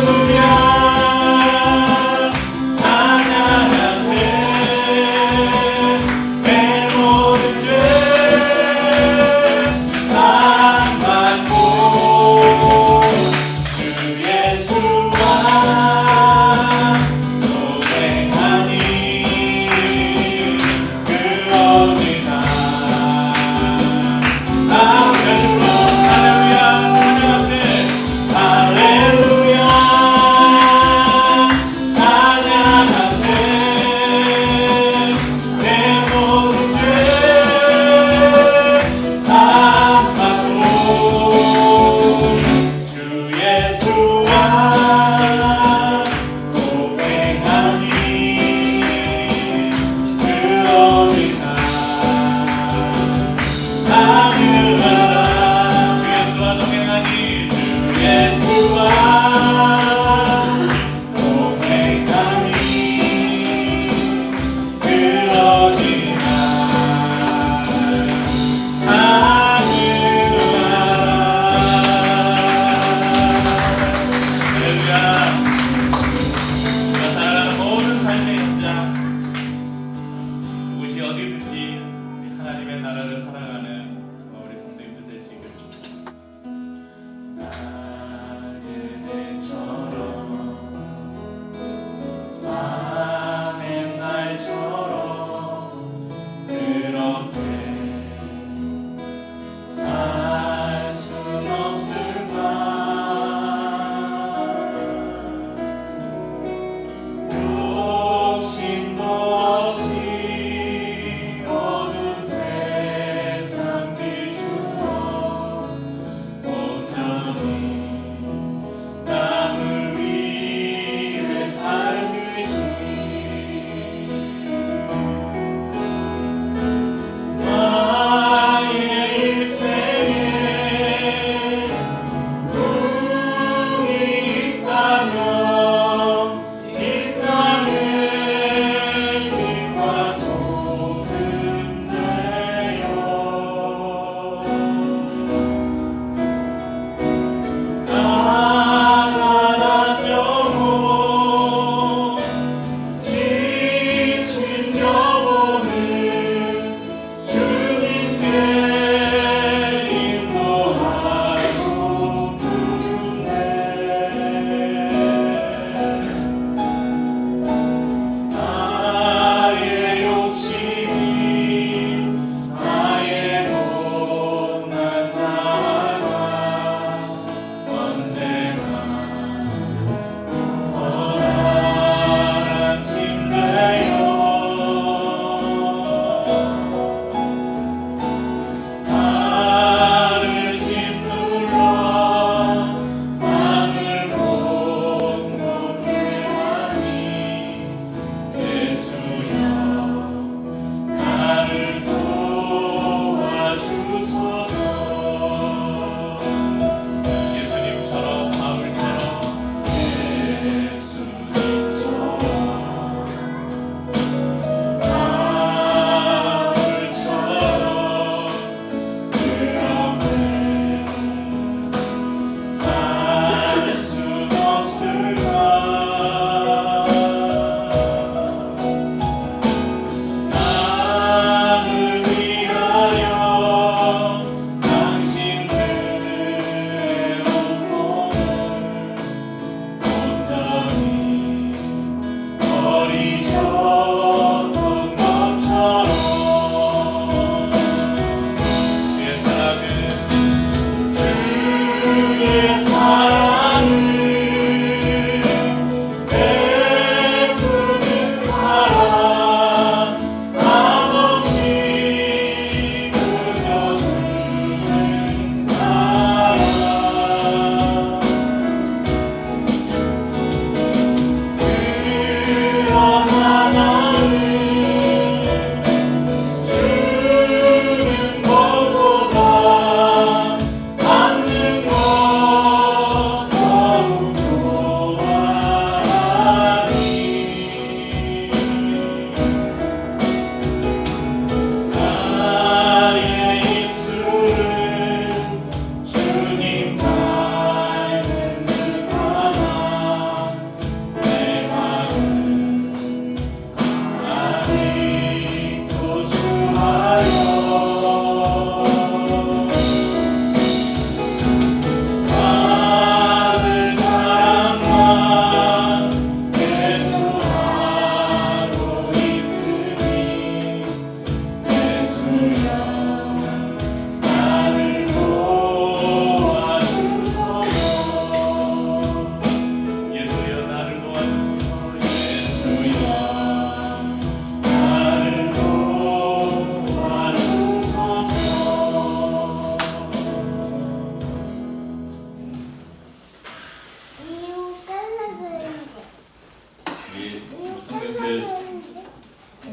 할렐루야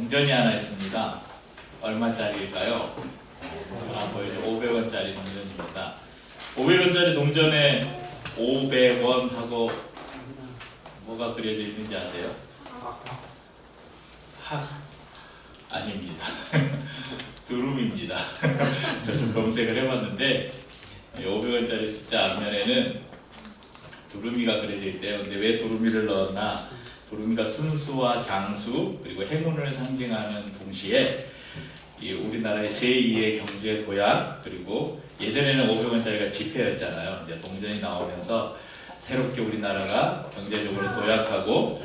동전이 하나 있습니다. 얼마짜리일까요? 보이죠? 500원짜리 동전입니다. 500원짜리 동전에 500원 하고 뭐가 그려져 있는지 아세요? 학 아닙니다. 두루미입니다. 저 좀 검색을 해봤는데 500원짜리 숫자 앞면에는 두루미가 그려져 있대요. 근데 왜 두루미를 넣었나? 두루미가 순수와 장수 그리고 행운을 상징하는 동시에 이 우리나라의 제2의 경제 도약, 그리고 예전에는 500원짜리가 지폐였잖아요. 이제 동전이 나오면서 새롭게 우리나라가 경제적으로 도약하고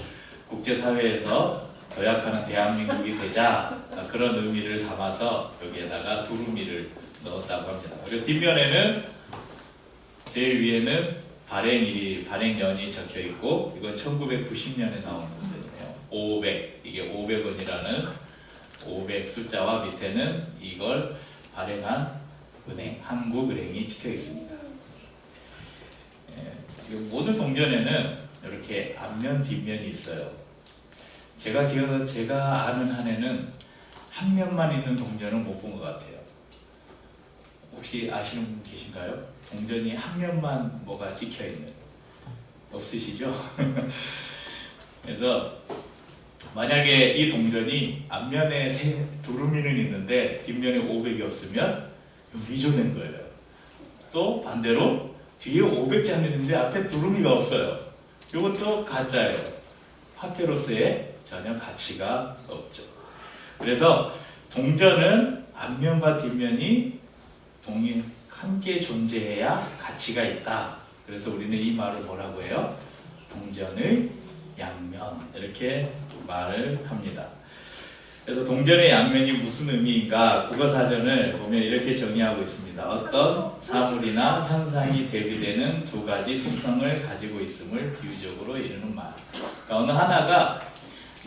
국제사회에서 도약하는 대한민국이 되자, 그런 의미를 담아서 여기에다가 두루미를 넣었다고 합니다. 그리고 뒷면에는 제일 위에는 발행일이, 발행년이 적혀 있고, 이건 1990년에 나온 동전이에요. 500, 이게 500원이라는 500 숫자와 밑에는 이걸 발행한 은행, 한국은행이 찍혀 있습니다. 모든 동전에는 이렇게 앞면, 뒷면이 있어요. 제가 아는 한에는 한 면만 있는 동전은 못 본 것 같아요. 혹시 아시는 분 계신가요? 동전이 한 면만 뭐가 찍혀 있는, 없으시죠? 그래서 만약에 이 동전이 앞면에 두루미는 있는데 뒷면에 500이 없으면 위조된 거예요. 또 반대로 뒤에 500장이 있는데 앞에 두루미가 없어요. 이것도 가짜예요. 화폐로서의 전혀 가치가 없죠. 그래서 동전은 앞면과 뒷면이 함께 존재해야 가치가 있다. 그래서 우리는 이 말을 뭐라고 해요? 동전의 양면, 이렇게 말을 합니다. 그래서 동전의 양면이 무슨 의미인가? 국어사전을 보면 이렇게 정의하고 있습니다. 어떤 사물이나 현상이 대비되는 두 가지 속성을 가지고 있음을 비유적으로 이루는 말. 그러니까 어느 하나가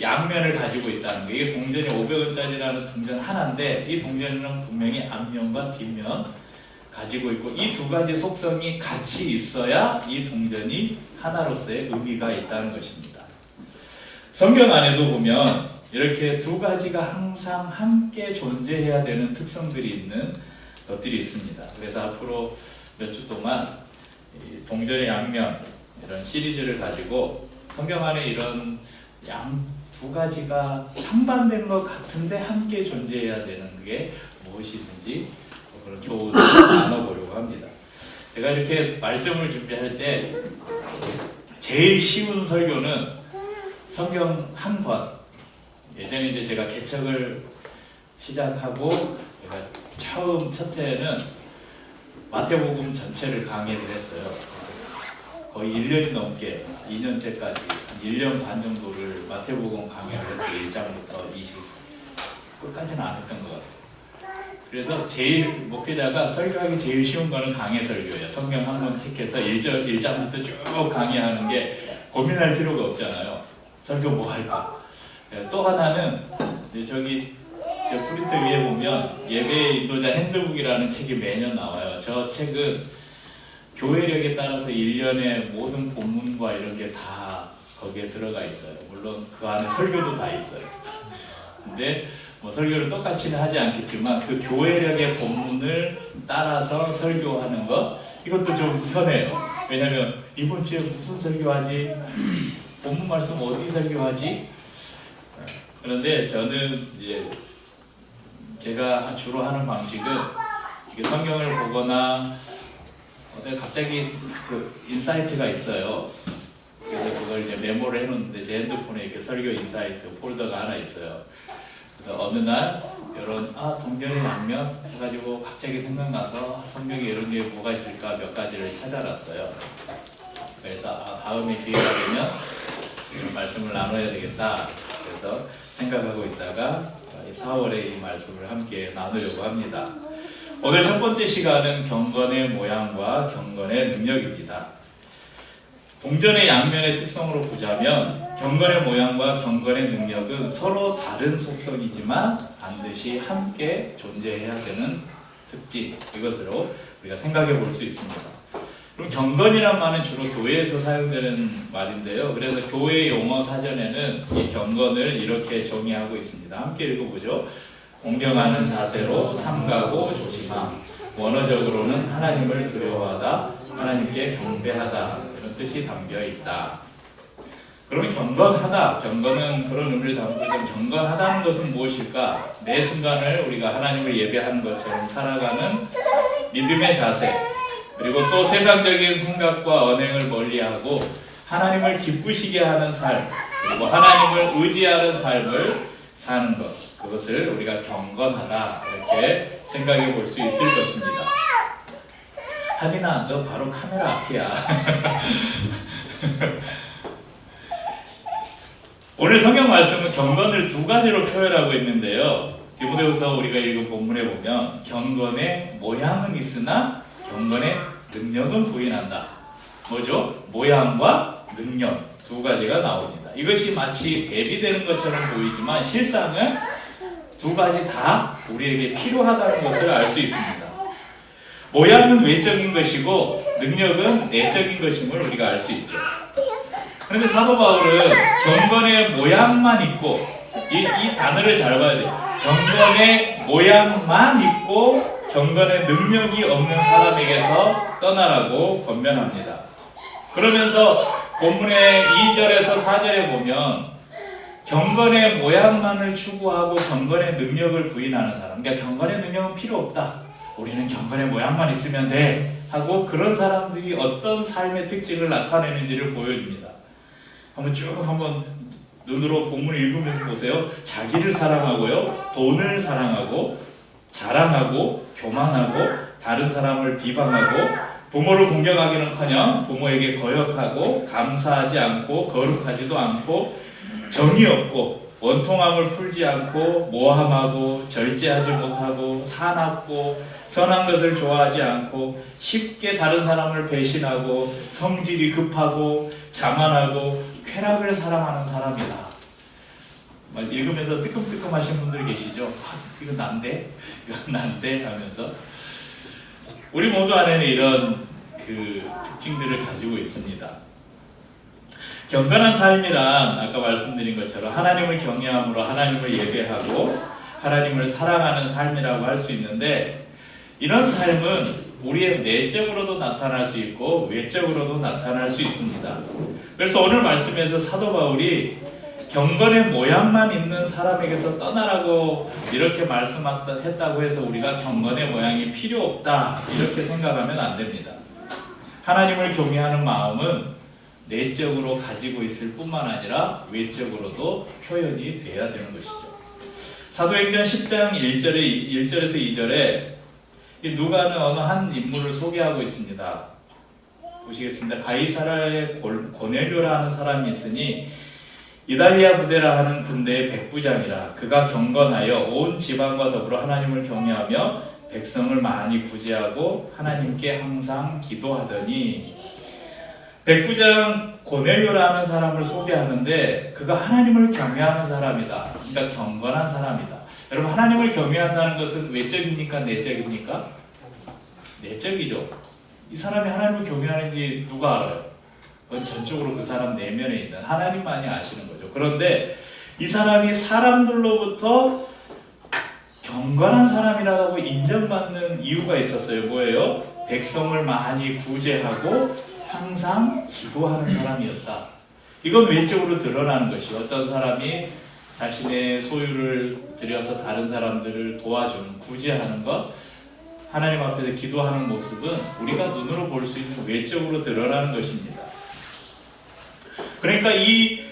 양면을 가지고 있다는 거예요. 이게 동전이 500원짜리라는 동전 하나인데, 이 동전은 분명히 앞면과 뒷면 가지고 있고, 이 두 가지 속성이 같이 있어야 이 동전이 하나로서의 의미가 있다는 것입니다. 성경 안에도 보면 이렇게 두 가지가 항상 함께 존재해야 되는 특성들이 있는 것들이 있습니다. 그래서 앞으로 몇 주 동안 동전의 양면, 이런 시리즈를 가지고 성경 안에 이런 두 가지가 상반되는 것 같은데 함께 존재해야 되는 게 무엇이 있는지 그런 교훈을 나눠보려고 합니다. 제가 이렇게 말씀을 준비할 때 제일 쉬운 설교는 성경 한 권, 예전에 이제 제가 개척을 시작하고 제가 처음 첫 해에는 마태복음 전체를 강의를 했어요. 거의 1년이 넘게, 2년째까지 한 1년 반 정도를 마태복음 강의를 했어요. 1장부터 20 끝까지는 안 했던 것 같아요. 그래서 제일 목회자가 설교하기 제일 쉬운 거는 강해 설교예요. 성경 한 권 택해서 1장부터 쭉 강의하는 게 고민할 필요가 없잖아요. 설교 뭐 할까? 또 하나는 저기 저 프린터 위에 보면 예배 인도자 핸드북이라는 책이 매년 나와요. 저 책은 교회력에 따라서 1년의 모든 본문과 이런 게 다 거기에 들어가 있어요. 물론 그 안에 설교도 다 있어요. 근데 뭐 설교를 똑같이는 하지 않겠지만 그 교회력의 본문을 따라서 설교하는 것, 이것도 좀 편해요. 왜냐면 이번 주에 무슨 설교하지? 본문 말씀 어디 설교하지? 그런데 저는 이제 제가 주로 하는 방식은 이게 성경을 보거나 갑자기 그 인사이트가 있어요. 그래서 그걸 이제 메모를 해놓는데 제 핸드폰에 이렇게 설교 인사이트 폴더가 하나 있어요. 그래서 어느 날 이런 동전의 양면 해가지고 갑자기 생각나서 성경에 이런 게 뭐가 있을까 몇 가지를 찾아놨어요. 그래서 다음에 기회가 되면 이런 말씀을 나눠야 되겠다. 그래서 생각하고 있다가 4월에 이 말씀을 함께 나누려고 합니다. 오늘 첫 번째 시간은 경건의 모양과 경건의 능력입니다. 동전의 양면의 특성으로 보자면 경건의 모양과 경건의 능력은 서로 다른 속성이지만 반드시 함께 존재해야 되는 특징, 이것으로 우리가 생각해 볼 수 있습니다. 그럼 경건이란 말은 주로 교회에서 사용되는 말인데요. 그래서 교회 용어 사전에는 이 경건을 이렇게 정의하고 있습니다. 함께 읽어보죠. 공경하는 자세로 삼가고 조심함. 원어적으로는 하나님을 두려워하다, 하나님께 경배하다 이런 뜻이 담겨 있다. 그러면 경건하다, 경건은 그런 의미를 담고 있는 경건하다는 것은 무엇일까? 매 순간을 우리가 하나님을 예배하는 것처럼 살아가는 믿음의 자세, 그리고 또 세상적인 생각과 언행을 멀리하고 하나님을 기쁘시게 하는 삶, 그리고 하나님을 의지하는 삶을 사는 것, 그것을 우리가 경건하다 이렇게 생각해 볼 수 있을 것입니다. 하빈아, 너 바로 카메라 앞이야. 오늘 성경 말씀은 경건을 두 가지로 표현하고 있는데요. 디모데후서 우리가 읽은 본문에 보면 경건의 모양은 있으나 경건의 능력은 부인한다. 뭐죠? 모양과 능력 두 가지가 나옵니다. 이것이 마치 대비되는 것처럼 보이지만 실상은 두 가지 다 우리에게 필요하다는 것을 알 수 있습니다. 모양은 외적인 것이고 능력은 내적인 것임을 우리가 알 수 있죠. 그런데 사도 바울은 경건의 모양만 있고 이 단어를 잘 봐야 돼요. 경건의 모양만 있고 경건의 능력이 없는 사람에게서 떠나라고 권면합니다. 그러면서 본문의 2절에서 4절에 보면 경건의 모양만을 추구하고 경건의 능력을 부인하는 사람, 그러니까 경건의 능력은 필요 없다, 우리는 경건의 모양만 있으면 돼 하고 그런 사람들이 어떤 삶의 특징을 나타내는지를 보여줍니다. 한번 눈으로 본문을 읽으면서 보세요. 자기를 사랑하고요, 돈을 사랑하고 자랑하고 교만하고 다른 사람을 비방하고 부모를 공경하기는커녕 부모에게 거역하고 감사하지 않고 거룩하지도 않고 정이 없고 원통함을 풀지 않고 모함하고 절제하지 못하고 사납고 선한 것을 좋아하지 않고 쉽게 다른 사람을 배신하고 성질이 급하고 자만하고 쾌락을 사랑하는 사람이다. 읽으면서 뜨끔뜨끔하신 분들 계시죠? 이거 난데? 이거 난데? 하면서 우리 모두 안에는 이런 특징들을 가지고 있습니다. 경건한 삶이란 아까 말씀드린 것처럼 하나님을 경외함으로 하나님을 예배하고 하나님을 사랑하는 삶이라고 할 수 있는데, 이런 삶은 우리의 내적으로도 나타날 수 있고 외적으로도 나타날 수 있습니다. 그래서 오늘 말씀에서 사도 바울이 경건의 모양만 있는 사람에게서 떠나라고 이렇게 말씀했다고 해서 우리가 경건의 모양이 필요 없다 이렇게 생각하면 안 됩니다. 하나님을 경외하는 마음은 내적으로 가지고 있을 뿐만 아니라 외적으로도 표현이 돼야 되는 것이죠. 사도행전 10장 1절에서 2절에 누가는 어느 한 인물을 소개하고 있습니다. 보시겠습니다. 가이사라의 고넬료라 하는 사람이 있으니 이달리아 부대라 하는 군대의 백부장이라. 그가 경건하여 온 지방과 더불어 하나님을 경외하며 백성을 많이 구제하고 하나님께 항상 기도하더니, 백부장 고넬료라는 사람을 소개하는데 그가 하나님을 경외하는 사람이다. 그러니까 경건한 사람이다. 여러분, 하나님을 경외한다는 것은 외적입니까? 내적입니까? 내적이죠. 이 사람이 하나님을 경외하는지 누가 알아요? 그건 전적으로 그 사람 내면에 있는 하나님만이 아시는 거죠. 그런데 이 사람이 사람들로부터 경건한 사람이라고 인정받는 이유가 있었어요. 뭐예요? 백성을 많이 구제하고 항상 기도하는 사람이었다. 이건 외적으로 드러나는 것이, 어떤 사람이 자신의 소유를 들여서 다른 사람들을 도와주는, 구제하는 것, 하나님 앞에서 기도하는 모습은 우리가 눈으로 볼 수 있는 외적으로 드러나는 것입니다. 그러니까 이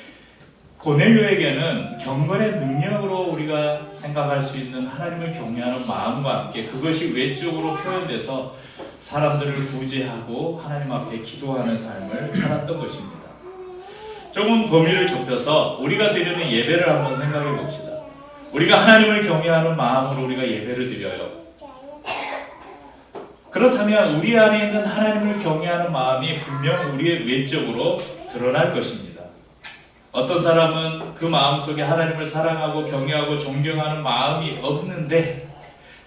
고넬료에게는 경건의 능력으로 우리가 생각할 수 있는 하나님을 경외하는 마음과 함께 그것이 외적으로 표현돼서 사람들을 구제하고 하나님 앞에 기도하는 삶을 살았던 것입니다. 조금 범위를 좁혀서 우리가 드리는 예배를 한번 생각해 봅시다. 우리가 하나님을 경외하는 마음으로 우리가 예배를 드려요. 그렇다면 우리 안에 있는 하나님을 경외하는 마음이 분명 우리의 외적으로 드러날 것입니다. 어떤 사람은 그 마음속에 하나님을 사랑하고 경외하고 존경하는 마음이 없는데,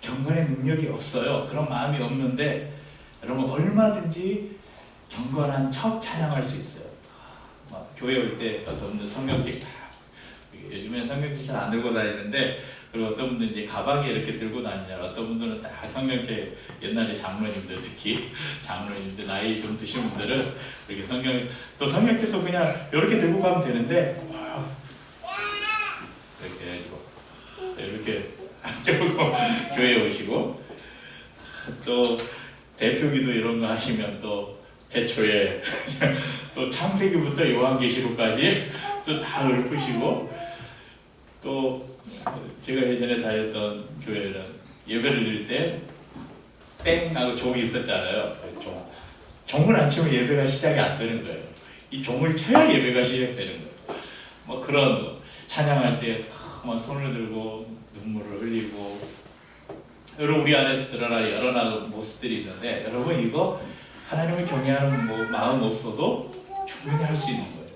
경건의 능력이 없어요. 그런 마음이 없는데, 여러분 얼마든지 경건한 척 찬양할 수 있어요. 막 교회 올 때 어떤 분들 성경책 다, 요즘엔 성경책 잘 안 들고 다니는데, 그리고 어떤 분들은 이제 가방에 이렇게 들고 다니냐, 어떤 분들은 딱 성경책, 옛날에 장로님들, 특히 장로님들 나이 좀 드신 분들은 이렇게 또 성경책도 그냥 이렇게 들고 가면 되는데, 이렇게 해가지고 이렇게 들고 교회에 오시고, 또 대표기도 이런 거 하시면 또 대초에 또 창세기부터 요한계시록까지 또 다 읊으시고, 또 제가 예전에 다녔던 교회는 예배를 드릴 때 땡하고 종이 있었잖아요. 종을 안 치면 예배가 시작이 안 되는 거예요. 이 종을 쳐야 예배가 시작되는 거예요. 뭐 그런 찬양할 때 막 손을 들고 눈물을 흘리고, 여러분 우리 안에서 드러나 여러 모습들이 있는데, 여러분 이거 하나님을 경외하는 마음 없어도 충분히 할 수 있는 거예요.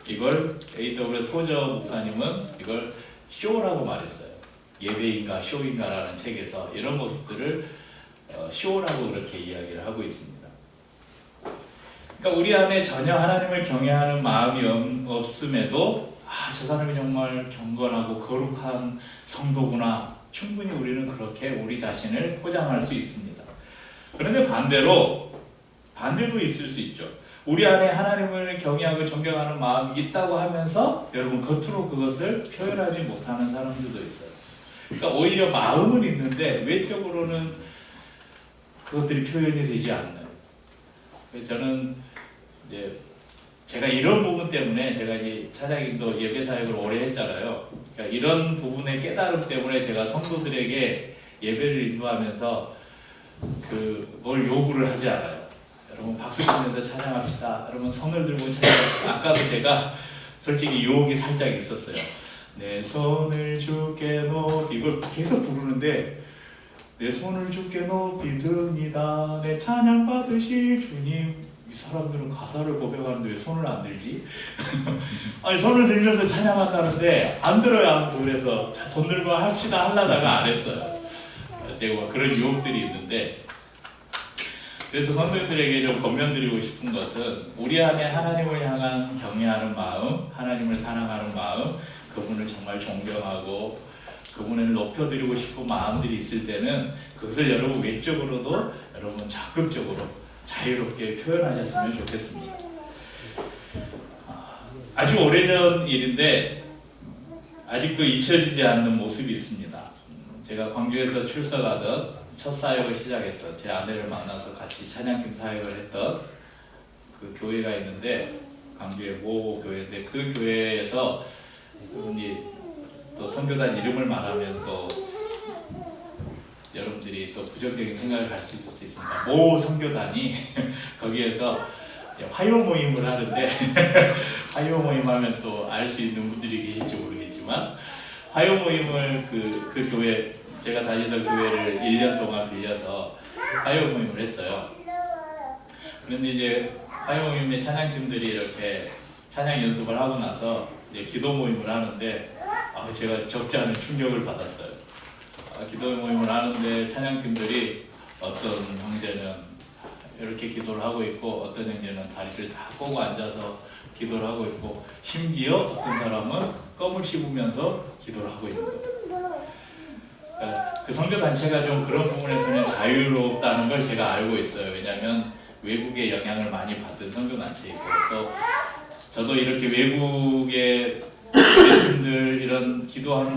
이걸 A.W. 토저 목사님은 이걸 쇼라고 말했어요. 예배인가 쇼인가라는 책에서 이런 모습들을 쇼라고 그렇게 이야기를 하고 있습니다. 그러니까 우리 안에 전혀 하나님을 경외하는 마음이 없음에도 저 사람이 정말 경건하고 거룩한 성도구나, 충분히 우리는 그렇게 우리 자신을 포장할 수 있습니다. 그런데 반대도 있을 수 있죠. 우리 안에 하나님을 경외하고 존경하는 마음이 있다고 하면서 여러분 겉으로 그것을 표현하지 못하는 사람들도 있어요. 그러니까 오히려 마음은 있는데 외적으로는 그것들이 표현이 되지 않는. 그래서 저는 이제 제가 이런 부분 때문에, 제가 이제 차장인도 예배 사역을 오래 했잖아요. 그러니까 이런 부분의 깨달음 때문에 제가 성도들에게 예배를 인도하면서 뭘 요구를 하지 않아요. 여러분 박수 치면서 찬양합시다. 여러분 손을 들고 찬양합시다. 아까도 제가 솔직히 유혹이 살짝 있었어요. 내 손을 주께 높이, 이걸 계속 부르는데, 내 손을 주께 높이 듭니다. 내 찬양 받으실 주님. 이 사람들은 가사를 고백하는데 왜 손을 안 들지? 아니 손을 들면서 찬양한다는데 안 들어요 아무도. 그래서 손 들고 합시다 하려다가 안 했어요. 제가 그런 유혹들이 있는데, 그래서 성도들에게 좀 권면드리고 싶은 것은, 우리 안에 하나님을 향한 경외하는 마음, 하나님을 사랑하는 마음, 그분을 정말 존경하고 그분을 높여드리고 싶은 마음들이 있을 때는 그것을 여러분 외적으로도 여러분 적극적으로 자유롭게 표현하셨으면 좋겠습니다. 아주 오래전 일인데 아직도 잊혀지지 않는 모습이 있습니다. 제가 광주에서 출석하던 첫 사역을 시작했던, 제 아내를 만나서 같이 찬양팀 사역을 했던 그 교회가 있는데, 광주의 모 교회인데, 그 교회에서 그분이 또 선교단 이름을 말하면 또 여러분들이 또 부정적인 생각을 할 수 있으니까, 모 선교단이 거기에서 화요 모임을 하는데 화요 모임 하면 또 알 수 있는 분들이 계실지 모르겠지만, 화요 모임을 그 교회, 제가 다니던 교회를 1년 동안 빌려서 화요 모임을 했어요. 그런데 이제 화요 모임에 찬양팀들이 이렇게 찬양 연습을 하고 나서 이제 기도 모임을 하는데, 제가 적지 않은 충격을 받았어요. 기도 모임을 하는데 찬양팀들이, 어떤 형제는 이렇게 기도를 하고 있고, 어떤 형제는 다리를 다 꼬고 앉아서 기도를 하고 있고, 심지어 어떤 사람은 껌을 씹으면서 기도를 하고 있는 거예요. 그 선교단체가 좀 그런 부분에서는 자유롭다는 걸 제가 알고 있어요. 왜냐하면 외국의 영향을 많이 받은 선교단체이고, 또 저도 이렇게 외국의 교회들 이런 기도하는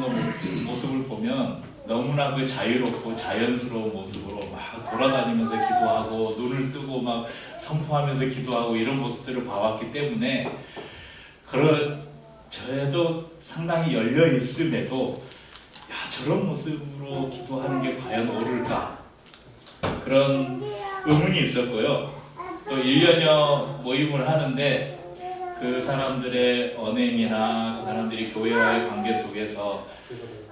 모습을 보면 너무나 그 자유롭고 자연스러운 모습으로 막 돌아다니면서 기도하고, 눈을 뜨고 막 선포하면서 기도하고, 이런 모습들을 봐왔기 때문에, 저도 상당히 열려 있음에도 저런 모습으로 기도하는 게 과연 옳을까, 그런 의문이 있었고요. 또 1년여 모임을 하는데 그 사람들의 언행이나 그 사람들이 교회와의 관계 속에서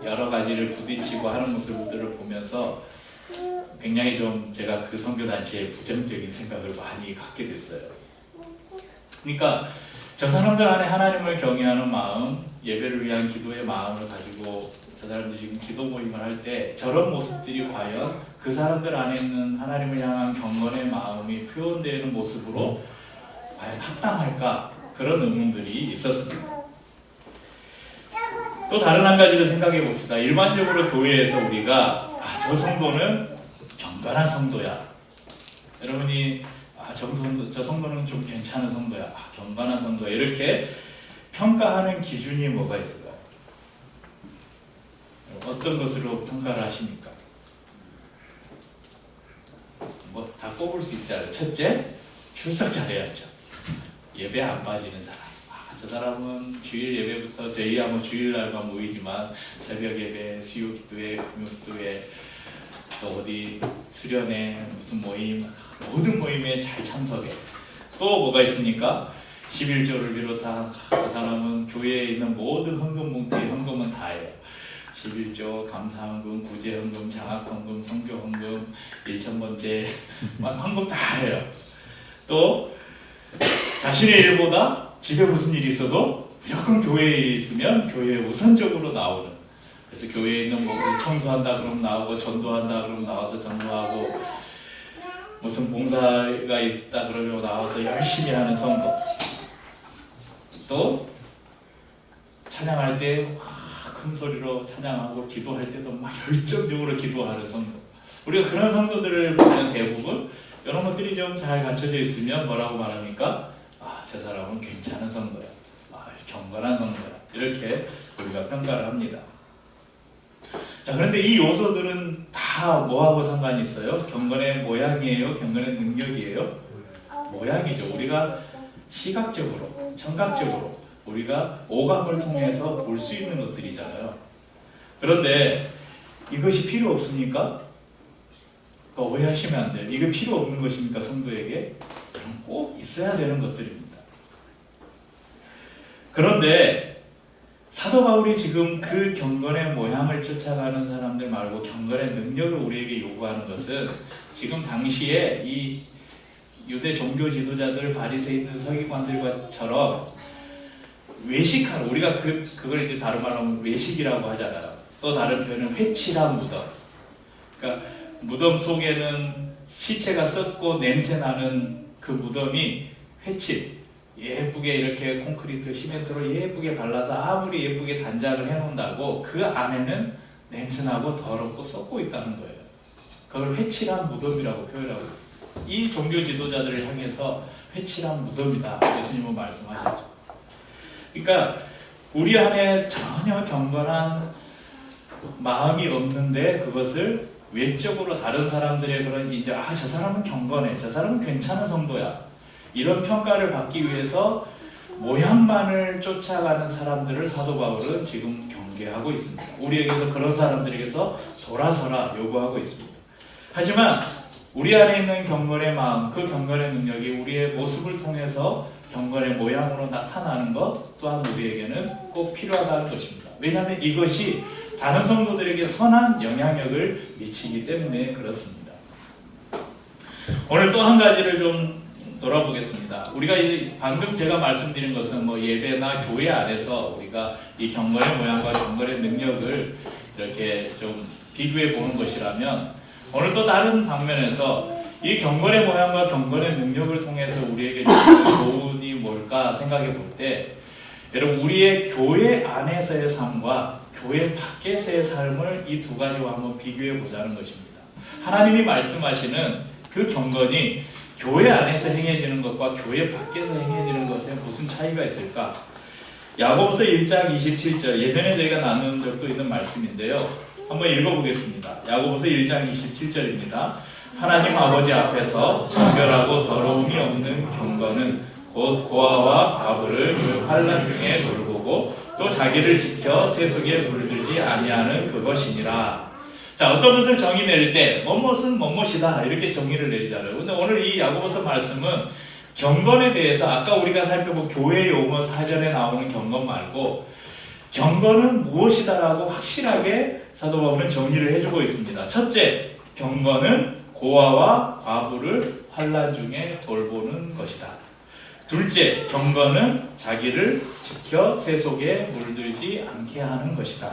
여러 가지를 부딪히고 하는 모습들을 보면서 굉장히 좀 제가 그 선교단체에 부정적인 생각을 많이 갖게 됐어요. 그러니까 저 사람들 안에 하나님을 경외하는 마음, 예배를 위한 기도의 마음을 가지고 저 사람들이 지금 기도 모임을 할 때 저런 모습들이 과연 그 사람들 안에 있는 하나님을 향한 경건의 마음이 표현되는 모습으로 과연 합당할까? 그런 의문들이 있었습니다. 또 다른 한 가지를 생각해 봅시다. 일반적으로 교회에서 우리가 저 성도는 경건한 성도야. 여러분이 저 성도는 좀 괜찮은 성도야. 경건한 성도야. 이렇게 평가하는 기준이 뭐가 있을까요? 어떤 것으로 평가를 하십니까? 뭐 다 꼽을 수 있잖아요. 첫째, 출석 잘해야죠. 예배 안 빠지는 사람. 저 사람은 주일 예배부터 저희야 뭐 주일날만 모이지만 새벽 예배, 수요 기도회, 금요 기도회, 또 어디 수련회, 무슨 모임, 모든 모임에 잘 참석해. 또 뭐가 있습니까? 11조를 비롯한 저 사람은 교회에 있는 모든 헌금 봉투에 헌금은 다 해요. 11조, 감사헌금, 구제헌금, 장학헌금, 성교헌금, 1,000번째 막 헌금 다 해요. 또 자신의 일보다 집에 무슨 일이 있어도 무조건 교회에 일이 있으면 교회에 우선적으로 나오는. 그래서 교회에 있는 뭐 청소한다 그러면 나오고, 전도한다 그러면 나와서 전도하고, 무슨 봉사가 있다 그러면 나와서 열심히 하는 성도. 또 찬양할 때 큰 소리로 찬양하고, 기도할 때도 막 열정적으로 기도하는 성도. 우리가 그런 성도들을 보면 대부분 이런 것들이 좀 잘 갖춰져 있으면 뭐라고 말합니까? 저 사람은 괜찮은 성도야. 경건한 성도야. 이렇게 우리가 평가를 합니다. 자, 그런데 이 요소들은 다 뭐하고 상관이 있어요? 경건의 모양이에요? 경건의 능력이에요? 모양이죠. 우리가 시각적으로, 청각적으로 우리가 오감을 통해서 볼 수 있는 것들이잖아요. 그런데 이것이 필요 없습니까? 오해하시면 안 돼요. 이거 필요 없는 것입니까? 성도에게? 그럼 꼭 있어야 되는 것들입니다. 그런데 사도 바울이 지금 그 경건의 모양을 쫓아가는 사람들 말고 경건의 능력을 우리에게 요구하는 것은 지금 당시에 이 유대 종교 지도자들, 바리새인들, 서기관들과처럼 외식하는, 우리가 그걸 이제 다른 말로 하면 외식이라고 하잖아요. 또 다른 표현은 회칠한 무덤. 그러니까 무덤 속에는 시체가 썩고 냄새 나는 그 무덤이 회칠, 예쁘게 이렇게 콘크리트, 시멘트로 예쁘게 발라서 아무리 예쁘게 단장을 해놓는다고 그 안에는 냄새나고 더럽고 썩고 있다는 거예요. 그걸 회칠한 무덤이라고 표현하고 있습니다. 이 종교 지도자들을 향해서 회칠한 무덤이다, 예수님은 말씀하셨죠. 그러니까 우리 안에 전혀 경건한 마음이 없는데 그것을 외적으로 다른 사람들의 그런 인정, 저 사람은 경건해, 저 사람은 괜찮은 성도야, 이런 평가를 받기 위해서 모양만을 쫓아가는 사람들을 사도 바울은 지금 경계하고 있습니다. 우리에게서 그런 사람들에게서 돌아서라 요구하고 있습니다. 하지만 우리 안에 있는 경건의 마음, 그 경건의 능력이 우리의 모습을 통해서 경건의 모양으로 나타나는 것 또한 우리에게는 꼭 필요하다는 것입니다. 왜냐하면 이것이 다른 성도들에게 선한 영향력을 미치기 때문에 그렇습니다. 오늘 또 한 가지를 좀 돌아보겠습니다. 우리가 방금 제가 말씀드린 것은 뭐 예배나 교회 안에서 우리가 이 경건의 모양과 경건의 능력을 이렇게 좀 비교해 보는 것이라면, 오늘 또 다른 방면에서 이 경건의 모양과 경건의 능력을 통해서 우리에게 주는 교훈이 뭘까 생각해 볼 때, 여러분 우리의 교회 안에서의 삶과 교회 밖에서의 삶을 이 두 가지와 한번 비교해 보자는 것입니다. 하나님이 말씀하시는 그 경건이 교회 안에서 행해지는 것과 교회 밖에서 행해지는 것에 무슨 차이가 있을까? 야고보서 1장 27절, 예전에 저희가 나눈 적도 있는 말씀인데요. 한번 읽어보겠습니다. 야고보서 1장 27절입니다. 하나님 아버지 앞에서 정결하고 더러움이 없는 경건은 곧 고아와 과부를 그 환난 중에 돌보고 또 자기를 지켜 세속에 물들지 아니하는 그것이니라. 자, 어떤 것을 정의 내릴 때 뭐뭇은 뭐뭇이다 이렇게 정의를 내리잖아요. 근데 오늘 이 야고보서 말씀은 경건에 대해서 아까 우리가 살펴본 교회 용어 사전에 나오는 경건 말고 경건은 무엇이다라고 확실하게 사도 바울은 정의를 해주고 있습니다. 첫째, 경건은 고아와 과부를 환난 중에 돌보는 것이다. 둘째, 경건은 자기를 지켜 세속에 물들지 않게 하는 것이다.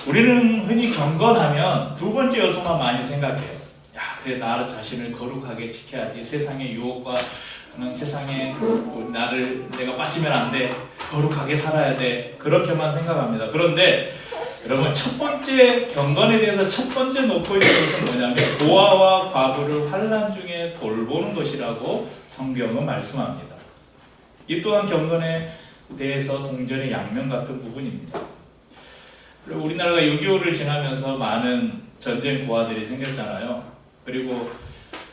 우리는 흔히 경건하면 두 번째 요소만 많이 생각해요. 야, 그래, 나 자신을 거룩하게 지켜야지. 세상의 유혹과 그런 세상에 내가 빠지면 안 돼. 거룩하게 살아야 돼. 그렇게만 생각합니다. 그런데 여러분, 첫 번째 경건에 대해서 첫 번째 놓고 있는 것은 뭐냐면 고아와 과부를 환난 중에 돌보는 것이라고 성경은 말씀합니다. 이 또한 경건에 대해서 동전의 양면 같은 부분입니다. 그리고 우리나라가 6.25를 지나면서 많은 전쟁 고아들이 생겼잖아요. 그리고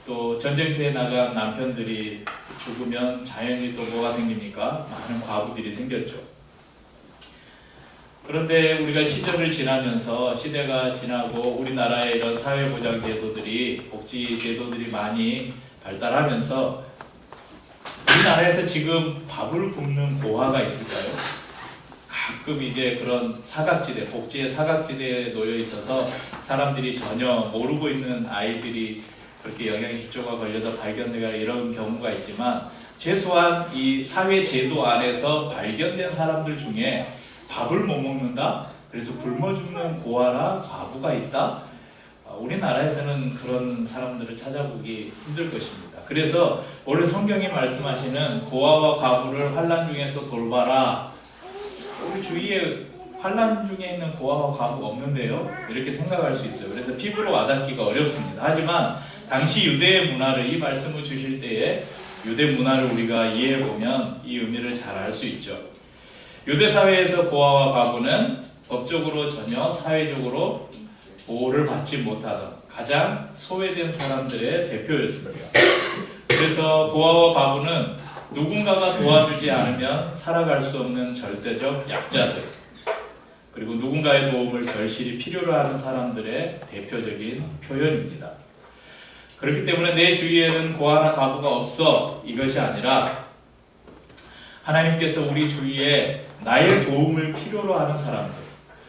또 전쟁터에 나간 남편들이 죽으면 자연히 또 뭐가 생깁니까? 많은 과부들이 생겼죠. 그런데 우리가 시절을 지나면서 시대가 지나고 우리나라의 이런 사회보장제도들이 복지제도들이 많이 발달하면서 우리나라에서 지금 밥을 굶는 고아가 있을까요? 가끔 이제 그런 사각지대, 복지의 사각지대에 놓여 있어서 사람들이 전혀 모르고 있는 아이들이 그렇게 영양실조가 걸려서 발견되거나 이런 경우가 있지만 최소한 이 사회제도 안에서 발견된 사람들 중에 밥을 못 먹는다? 그래서 굶어 죽는 고아나 과부가 있다? 우리나라에서는 그런 사람들을 찾아보기 힘들 것입니다. 그래서 오늘 성경이 말씀하시는 고아와 과부를 환난 중에서 돌봐라. 우리 주위에 환난 중에 있는 고아와 과부가 없는데요? 이렇게 생각할 수 있어요. 그래서 피부로 와닿기가 어렵습니다. 하지만 당시 유대의 문화를 이 말씀을 주실 때에 유대 문화를 우리가 이해해보면 이 의미를 잘 알 수 있죠. 유대 사회에서 고아와 과부는 법적으로 전혀 사회적으로 보호를 받지 못하던 가장 소외된 사람들의 대표였습니다. 그래서 고아와 과부는 누군가가 도와주지 않으면 살아갈 수 없는 절대적 약자들, 그리고 누군가의 도움을 절실히 필요로 하는 사람들의 대표적인 표현입니다. 그렇기 때문에 내 주위에는 고아나 과부가 없어 이것이 아니라 하나님께서 우리 주위에 나의 도움을 필요로 하는 사람들,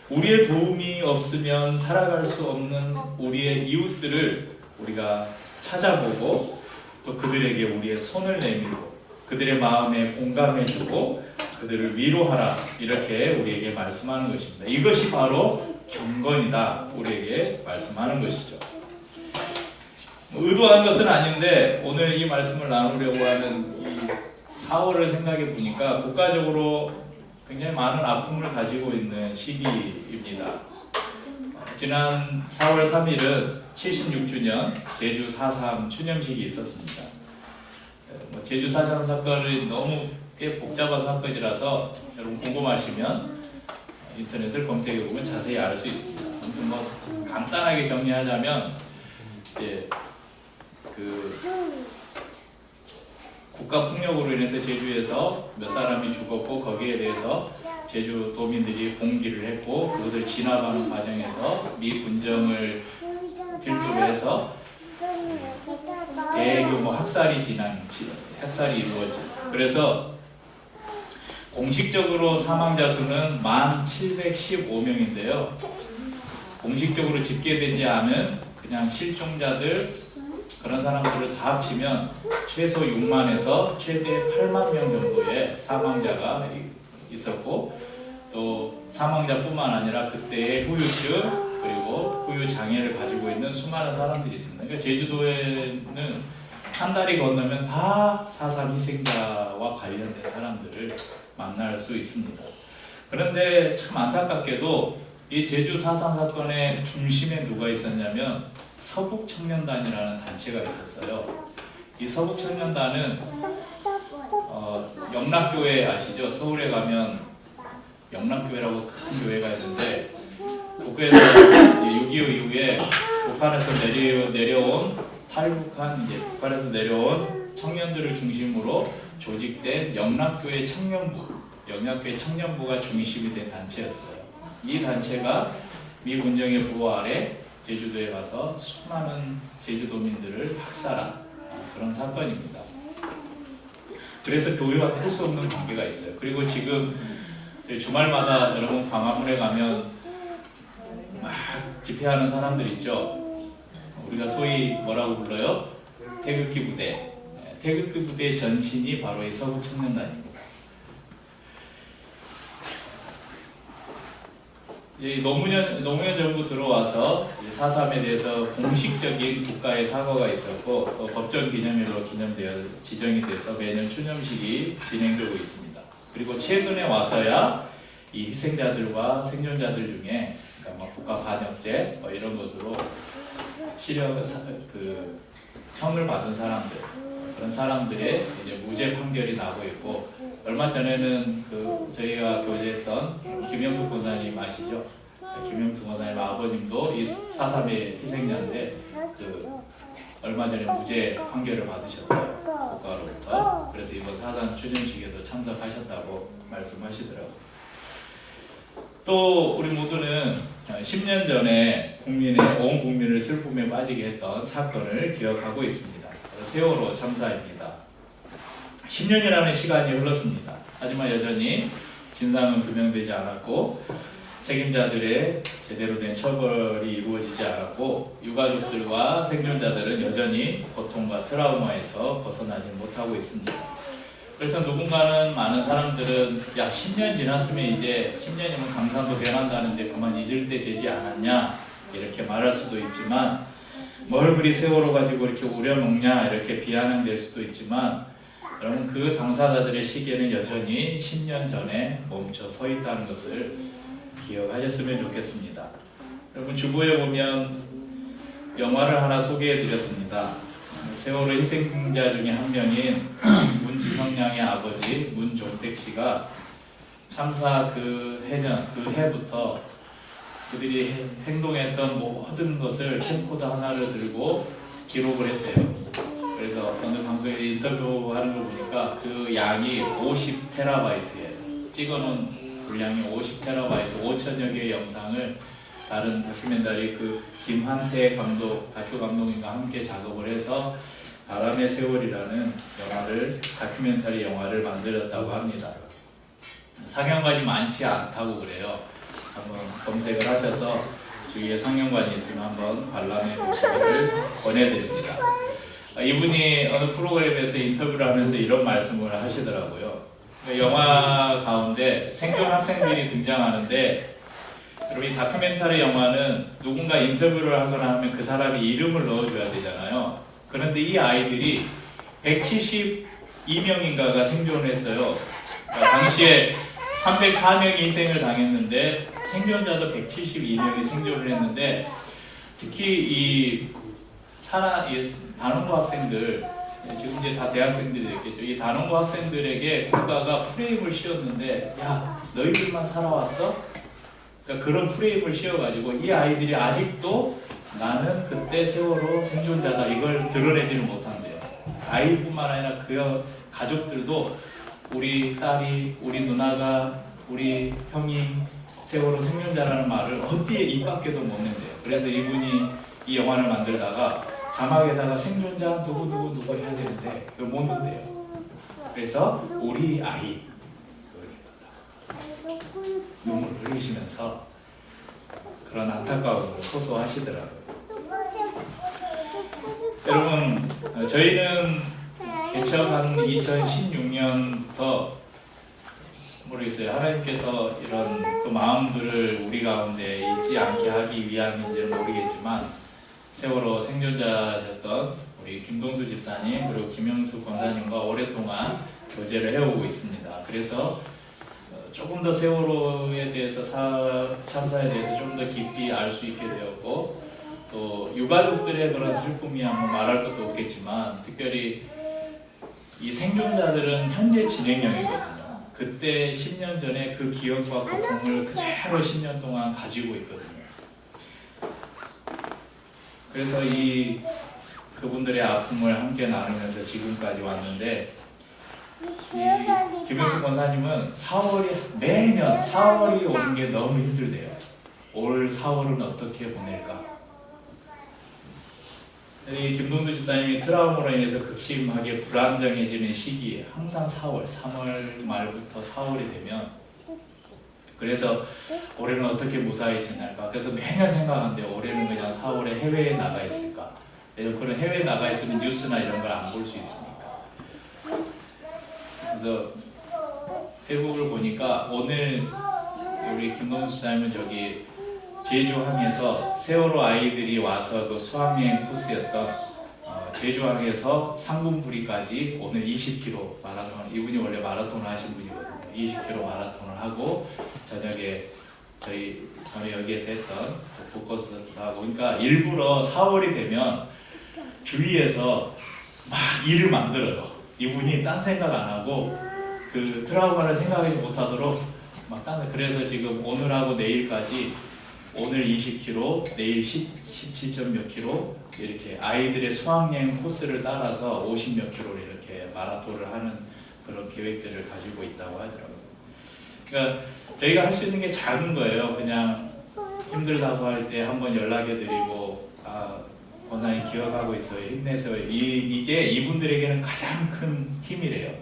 우리의 도움이 없으면 살아갈 수 없는 우리의 이웃들을 우리가 찾아보고 또 그들에게 우리의 손을 내밀고 그들의 마음에 공감해주고 그들을 위로하라, 이렇게 우리에게 말씀하는 것입니다. 이것이 바로 경건이다, 우리에게 말씀하는 것이죠. 의도한 것은 아닌데 오늘 이 말씀을 나누려고 하는 이 4월을 생각해 보니까 국가적으로 굉장히 많은 아픔을 가지고 있는 시기입니다. 지난 4월 3일은 76주년 제주 4.3 추념식이 있었습니다. 제주 4.3 사건이 너무 꽤 복잡한 사건이라서 여러분 궁금하시면 인터넷을 검색해 보면 자세히 알 수 있습니다. 아무튼 뭐 간단하게 정리하자면 이제 국가 폭력으로 인해서 제주에서 몇 사람이 죽었고 거기에 대해서 제주 도민들이 봉기를 했고 그것을 진압하는 과정에서 미 군정을 필두로 해서 대규모 학살이 이루어진. 그래서 공식적으로 사망자 수는 1,715명인데요. 공식적으로 집계되지 않은 그냥 실종자들, 그런 사람들을 다 합치면 최소 6만에서 최대 8만 명 정도의 사망자가 있었고, 또 사망자뿐만 아니라 그때의 후유증 그리고 후유 장애를 가지고 있는 수많은 사람들이 있습니다. 그러니까 제주도에는 한 달이 건너면 다 4.3 희생자와 관련된 사람들을 만날 수 있습니다. 그런데 참 안타깝게도 이 제주 4.3 사건의 중심에 누가 있었냐면 서북청년단이라는 단체가 있었어요. 이 서북청년단은 영락교회 아시죠? 서울에 가면 영락교회라고 큰 교회가 있는데 북에서 6.25 이후에 북한에서 내려온 탈북한 북한에서 내려온 청년들을 중심으로 조직된 영락교회 청년부가 중심이 된 단체였어요. 이 단체가 미 군정의 보호 아래 제주도에 가서 수많은 제주도민들을 학살한 그런 사건입니다. 그래서 교회와 뗄 수 없는 관계가 있어요. 그리고 지금 저희 주말마다 여러분 광화문에 가면 막 집회하는 사람들 있죠. 우리가 소위 뭐라고 불러요? 태극기 부대. 태극기 부대의 전신이 바로 이 서구청년단입니다. 노무현 정부 들어와서 4.3에 대해서 공식적인 국가의 사과가 있었고 또 법정 기념일로 기념되어 지정이 돼서 매년 추념식이 진행되고 있습니다. 그리고 최근에 와서야 이 희생자들과 생존자들 중에 그러니까 국가 반역죄 이런 것으로 형을 받은 사람들 그런 사람들의 이제 무죄 판결이 나고 있고 얼마 전에는 저희가 교제했던 김영숙 권사님 아시죠? 김영숙 권사님 아버님도 이 4.3의 희생자인데 얼마 전에 무죄 판결을 받으셨대요 국가로부터. 그래서 이번 사단 추념식에도 참석하셨다고 말씀하시더라고요. 또 우리 모두는 10년 전에 온 국민을 슬픔에 빠지게 했던 사건을 기억하고 있습니다. 세월호 참사입니다. 10년이라는 시간이 흘렀습니다. 하지만 여전히 진상은 규명되지 않았고 책임자들의 제대로 된 처벌이 이루어지지 않았고 유가족들과 생존자들은 여전히 고통과 트라우마에서 벗어나지 못하고 있습니다. 그래서 누군가는 많은 사람들은 10년 지났으면 이제 10년이면 강산도 변한다는데 그만 잊을 때 되지 않았냐 이렇게 말할 수도 있지만 뭘 그리 세월호 가지고 이렇게 우려먹냐 이렇게 비아냥될 수도 있지만 여러분 그 당사자들의 시계는 여전히 10년 전에 멈춰 서 있다는 것을 기억하셨으면 좋겠습니다. 여러분 주보에 보면 영화를 하나 소개해드렸습니다. 세월호 희생자 중에 한 명인 문지성 양의 아버지 문종택 씨가 참사 그 해부터 그들이 행동했던 모든 것을 캠코더 하나를 들고 기록을 했대요. 그래서 어느 방송에 인터뷰하는 걸 보니까 그 양이 50TB예요. 찍어놓은 분량이 50TB, 5천여 개의 영상을 다른 다큐멘터리 김한태 감독, 다큐 감독님과 함께 작업을 해서 바람의 세월이라는 다큐멘터리 영화를 만들었다고 합니다. 상영관이 많지 않다고 그래요. 한번 검색을 하셔서 주위에 상영관이 있으면 한번 관람해 보시기를 권해드립니다. 이분이 어느 프로그램에서 인터뷰를 하면서 이런 말씀을 하시더라고요. 영화 가운데 생존 학생들이 등장하는데 여러분 이 다큐멘터리 영화는 누군가 인터뷰를 하거나 하면 그 사람이 이름을 넣어줘야 되잖아요. 그런데 이 아이들이 172명인가가 생존을 했어요. 그러니까 당시에 304명이 희생을 당했는데 생존자도 172명이 생존을 했는데 특히 이 단원고 학생들 지금 이제 다 대학생들이 됐겠죠. 이 단원고 학생들에게 국가가 프레임을 씌웠는데 너희들만 살아왔어? 그러니까 그런 프레임을 씌워가지고 이 아이들이 아직도 나는 그때 세월호 생존자다 이걸 드러내지를 못한대요. 아이뿐만 아니라 그 가족들도 우리 딸이, 우리 누나가, 우리 형이 세월호 생존자라는 말을 어디에 입 밖에도 못 낸대요. 그래서 이분이 이 영화를 만들다가 자막에다가 생존자 누구 해야 되는데 그걸 못 넣는데요. 그래서 우리 아이 눈물 흘리시면서 그런 안타까움을 호소하시더라고요. 여러분 저희는 개척한 2016년부터 모르겠어요. 하나님께서 이런 그 마음들을 우리 가운데 잊지 않게 하기 위함인지는 모르겠지만 세월호 생존자셨던 우리 김동수 집사님 그리고 김영숙 권사님과 오랫동안 교제를 해오고 있습니다. 그래서 조금 더 세월호에 대해서 참사에 대해서 좀 더 깊이 알 수 있게 되었고 또 유가족들의 그런 슬픔이야 뭐 말할 것도 없겠지만 특별히 이 생존자들은 현재 진행형이거든요. 그때 10년 전에 그 기억과 고통을 그대로 10년 동안 가지고 있거든요. 그래서 그분들의 아픔을 함께 나누면서 지금까지 왔는데 이 김영숙 권사님은 매년 4월이 오는 게 너무 힘들대요. 올 4월은 어떻게 보낼까? 이 김동수 집사님이 트라우마로 인해서 극심하게 불안정해지는 시기에 항상 3월 말부터 4월이 되면 그래서 올해는 어떻게 무사히 지낼까? 그래서 매년 생각하는데 올해는 그냥 4월에 해외에 나가 있을까? 그런 해외에 나가 있으면 뉴스나 이런 걸 안 볼 수 있으니까. 그래서 페이북을 보니까 오늘 우리 김동수 집사님은 저기 제주항에서 세월호 아이들이 와서 그 수학여행 코스였던 제주항에서 상군부리까지 오늘 20km 마라톤, 이분이 원래 마라톤을 하신 분이거든요. 20km 마라톤을 하고 저녁에 저는 여기에서 했던 북코스도 하고, 그러니까 일부러 4월이 되면 주위에서 막 일을 만들어요. 이분이 딴 생각 안 하고 그 트라우마를 생각하지 못하도록 막 그래서 지금 오늘하고 내일까지 오늘 20km, 내일 17점 몇 킬로 이렇게 아이들의 수학여행 코스를 따라서 50 몇 킬로를 이렇게 마라톤을 하는 그런 계획들을 가지고 있다고 하더라고요. 그러니까 저희가 할 수 있는 게 작은 거예요. 그냥 힘들다고 할 때 한번 연락해드리고 권사님 기억하고 있어요. 힘내세요. 이게 이분들에게는 가장 큰 힘이래요.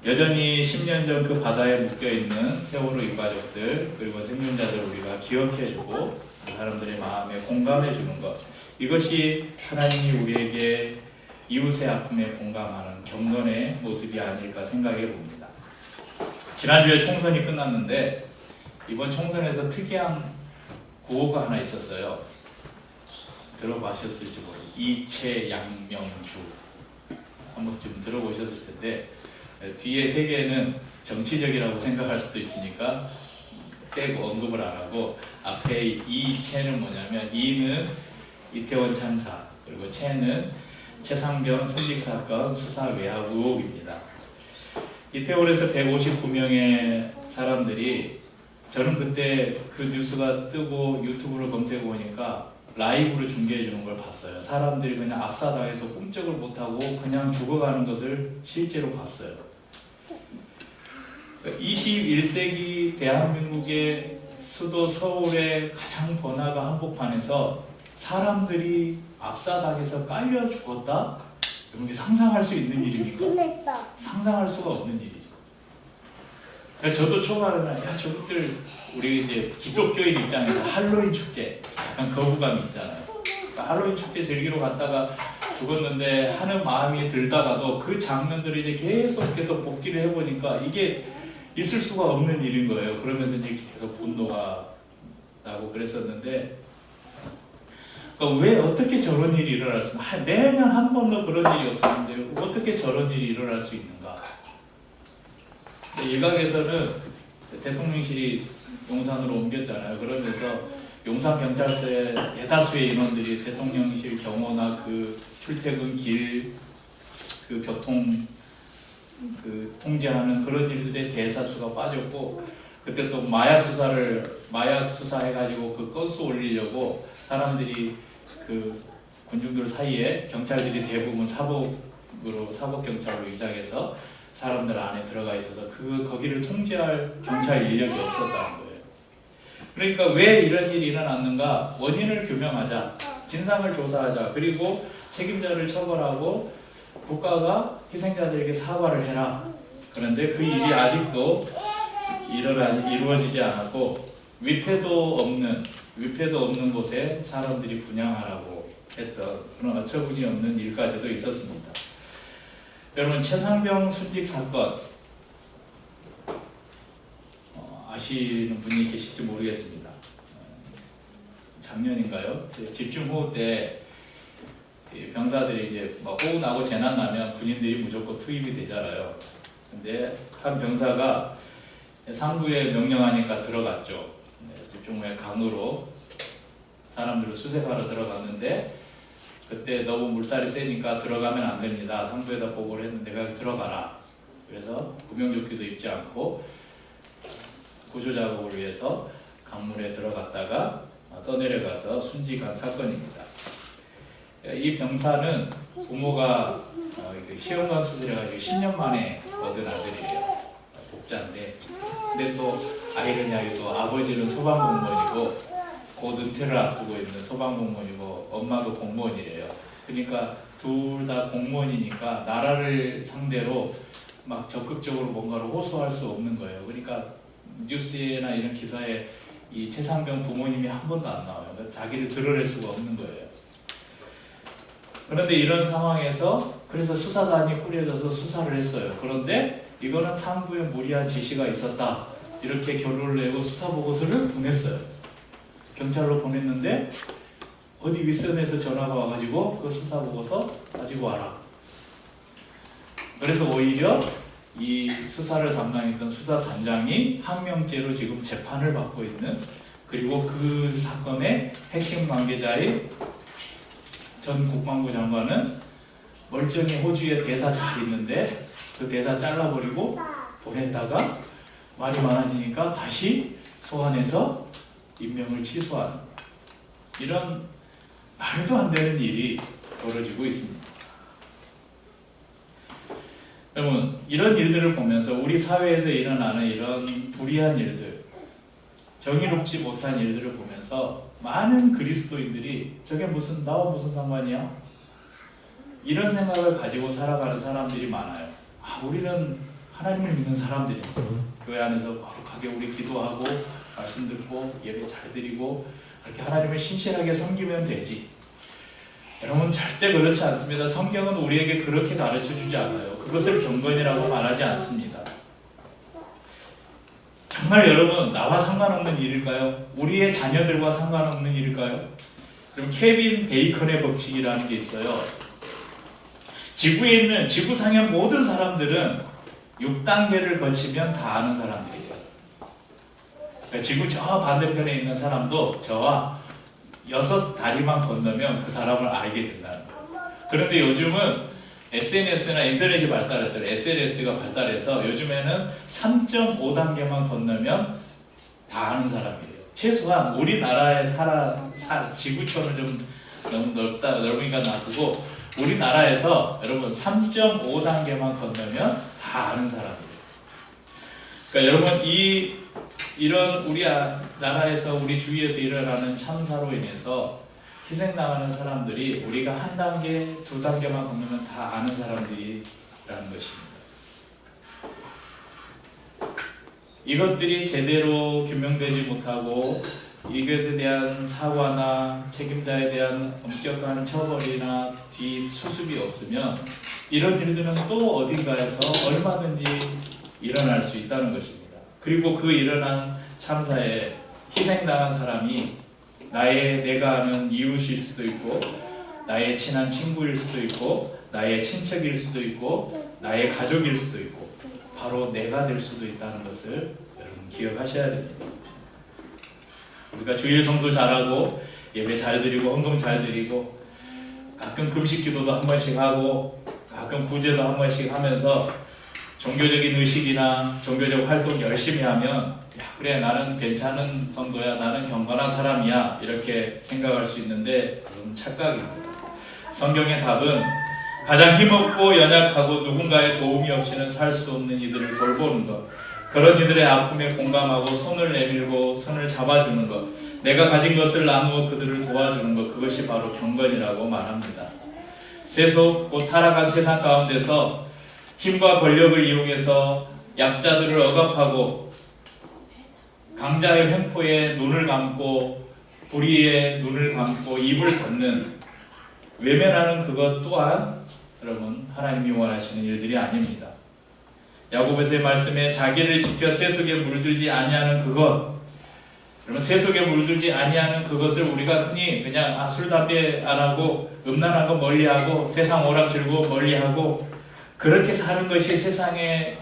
여전히 10년 전 그 바다에 묶여있는 세월호 유가족들 그리고 생존자들 우리가 기억해주고 그 사람들의 마음에 공감해주는 것, 이것이 하나님이 우리에게 이웃의 아픔에 공감하는 경건의 모습이 아닐까 생각해 봅니다. 지난주에 총선이 끝났는데 이번 총선에서 특이한 구호가 하나 있었어요. 들어보셨을지 모르겠어요. 이채양명주. 한 번쯤 들어보셨을 텐데 뒤에 세 개는 정치적이라고 생각할 수도 있으니까 빼고 언급을 안 하고 앞에 이채는 뭐냐면 이는 이태원 참사, 그리고 채는 최상병 순직 사건 수사 외압 의혹입니다. 이태원에서 159명의 사람들이, 저는 그때 그 뉴스가 뜨고 유튜브로 검색해 보니까 라이브로 중계해 주는 걸 봤어요. 사람들이 그냥 압사당해서 꼼짝을 못하고 그냥 죽어가는 것을 실제로 봤어요. 21세기 대한민국의 수도 서울의 가장 번화가 한복판에서 사람들이 압사당해서 깔려 죽었다? 이게 상상할 수 있는 일입니까? 상상할 수가 없는 일이죠. 저도 초반에는 저것들 우리 이제 기독교인 입장에서 할로윈 축제 약간 거부감이 있잖아요. 그러니까 할로윈 축제 즐기러 갔다가 죽었는데 하는 마음이 들다가도 그 장면들을 이제 계속 복기를 해보니까 이게 있을 수가 없는 일인 거예요. 그러면서 이제 계속 분노가 나고 그랬었는데, 그러니까 왜 어떻게 저런 일이 일어날 수 있나? 매년 한 번도 그런 일이 없었는데 어떻게 저런 일이 일어날 수 있는가? 일각에서는 대통령실이 용산으로 옮겼잖아요. 그러면서 용산경찰서의 대다수의 인원들이 대통령실 경호나 그 출퇴근 길 그 교통 그 통제하는 그런 일들의 대사수가 빠졌고, 그때 또 마약 수사해가지고 그 건수 올리려고 사람들이 그 군중들 사이에 경찰들이 대부분 사복 경찰로 위장해서 사람들 안에 들어가 있어서 거기를 통제할 경찰 인력이 없었다는 거예요. 그러니까 왜 이런 일이 일어났는가? 원인을 규명하자, 진상을 조사하자, 그리고 책임자를 처벌하고 국가가 희생자들에게 사과를 해라. 그런데 그 일이 아직도 이루어지지 않았고 위패도 없는 곳에 사람들이 분향하라고 했던 그런 어처구니 없는 일까지도 있었습니다. 여러분, 최상병 순직 사건 아시는 분이 계실지 모르겠습니다. 작년인가요? 집중호우 때 병사들이 이제 호우 나고 재난 나면 군인들이 무조건 투입이 되잖아요. 근데 한 병사가 상부에 명령하니까 들어갔죠. 집중호우의 강으로 사람들을 수색하러 들어갔는데 그때 너무 물살이 세니까 들어가면 안 됩니다. 상부에다 보고를 했는데 그냥 들어가라. 그래서 구명조끼도 입지 않고 구조 작업을 위해서 강물에 들어갔다가 떠내려가서 순직한 사건입니다. 이 병사는 부모가 시험관 수술해가지고 10년 만에 얻은 아들이에요. 독자인데, 근데 또 아이러니하게도 아버지는 소방공무원이고 곧 은퇴를 앞두고 있는 소방공무원이고 엄마도 공무원이래요. 그러니까 둘 다 공무원이니까 나라를 상대로 막 적극적으로 뭔가를 호소할 수 없는 거예요. 그러니까 뉴스나 이런 기사에 이 최상병 부모님이 한 번도 안 나와요. 그러니까 자기를 드러낼 수가 없는 거예요. 그런데 이런 상황에서 그래서 수사단이 꾸려져서 수사를 했어요. 그런데 이거는 상부에 무리한 지시가 있었다. 이렇게 결론을 내고 수사 보고서를 보냈어요. 경찰로 보냈는데 어디 윗선에서 전화가 와가지고 그 수사 보고서 가지고 와라. 그래서 오히려 이 수사를 담당했던 수사단장이 항명죄로 지금 재판을 받고 있는, 그리고 그 사건의 핵심 관계자인 전 국방부 장관은 멀쩡히 호주에 대사 잘 있는데 그 대사 잘라버리고 보냈다가 말이 많아지니까 다시 소환해서 임명을 취소하는, 이런 말도 안 되는 일이 벌어지고 있습니다. 여러분, 이런 일들을 보면서 우리 사회에서 일어나는 이런 불의한 일들, 정의롭지 못한 일들을 보면서 많은 그리스도인들이 저게 나와 무슨 상관이야? 이런 생각을 가지고 살아가는 사람들이 많아요. 우리는 하나님을 믿는 사람들이야. 교회 안에서 거룩하게 우리 기도하고 말씀 듣고 예배 잘 드리고 이렇게 하나님을 신실하게 섬기면 되지. 여러분, 절대 그렇지 않습니다. 성경은 우리에게 그렇게 가르쳐주지 않아요. 그것을 경건이라고 말하지 않습니다. 정말 여러분, 나와 상관없는 일일까요? 우리의 자녀들과 상관없는 일일까요? 그럼 케빈 베이컨의 법칙이라는 게 있어요. 지구에 있는 지구상의 모든 사람들은 6단계를 거치면 다 아는 사람들이에요. 그러니까 지구 저 반대편에 있는 사람도 저와 6다리만 건너면 그 사람을 알게 된다는 거예요. 그런데 요즘은 SNS나 인터넷이 발달했잖아요. SNS가 발달해서 요즘에는 3.5단계만 건너면 다 아는 사람이에요. 최소한 우리나라의 지구촌은 좀 너무 넓으니까 놔두고 우리나라에서 여러분 3.5단계만 건너면 다 아는 사람이에요. 그러니까 여러분, 이런 우리 나라에서 우리 주위에서 일어나는 참사로 인해서 희생당하는 사람들이 우리가 1단계, 2단계만 건너면 다 아는 사람들이라는 것입니다. 이것들이 제대로 규명되지 못하고 이것에 대한 사과나 책임자에 대한 엄격한 처벌이나 뒤수습이 없으면 이런 일들은 또 어딘가에서 얼마든지 일어날 수 있다는 것입니다. 그리고 그 일어난 참사에 희생당한 사람이 내가 아는 이웃일 수도 있고, 나의 친한 친구일 수도 있고, 나의 친척일 수도 있고, 나의 가족일 수도 있고, 바로 내가 될 수도 있다는 것을 여러분 기억하셔야 됩니다. 우리가 주일 성수 잘하고 예배 잘 드리고 헌금 잘 드리고 가끔 금식 기도도 한 번씩 하고 가끔 구제도 한 번씩 하면서 종교적인 의식이나 종교적 활동 열심히 하면 그래, 나는 괜찮은 성도야, 나는 경건한 사람이야, 이렇게 생각할 수 있는데 그건 착각입니다. 성경의 답은 가장 힘없고 연약하고 누군가의 도움이 없이는 살 수 없는 이들을 돌보는 것, 그런 이들의 아픔에 공감하고 손을 내밀고 손을 잡아주는 것, 내가 가진 것을 나누어 그들을 도와주는 것, 그것이 바로 경건이라고 말합니다. 세속 곧 타락한 세상 가운데서 힘과 권력을 이용해서 약자들을 억압하고 강자의 횡포에 눈을 감고 불의에 눈을 감고 입을 닫는, 외면하는 그것 또한 여러분 하나님이 원하시는 일들이 아닙니다. 야고보서의 말씀에 자기를 지켜 세속에 물들지 아니하는 그것, 그러면 세속에 물들지 아니하는 그것을 우리가 흔히 그냥 술 담배 안 하고 음란한 거 멀리하고 세상 오락 즐거움 멀리하고 그렇게 사는 것이 세속에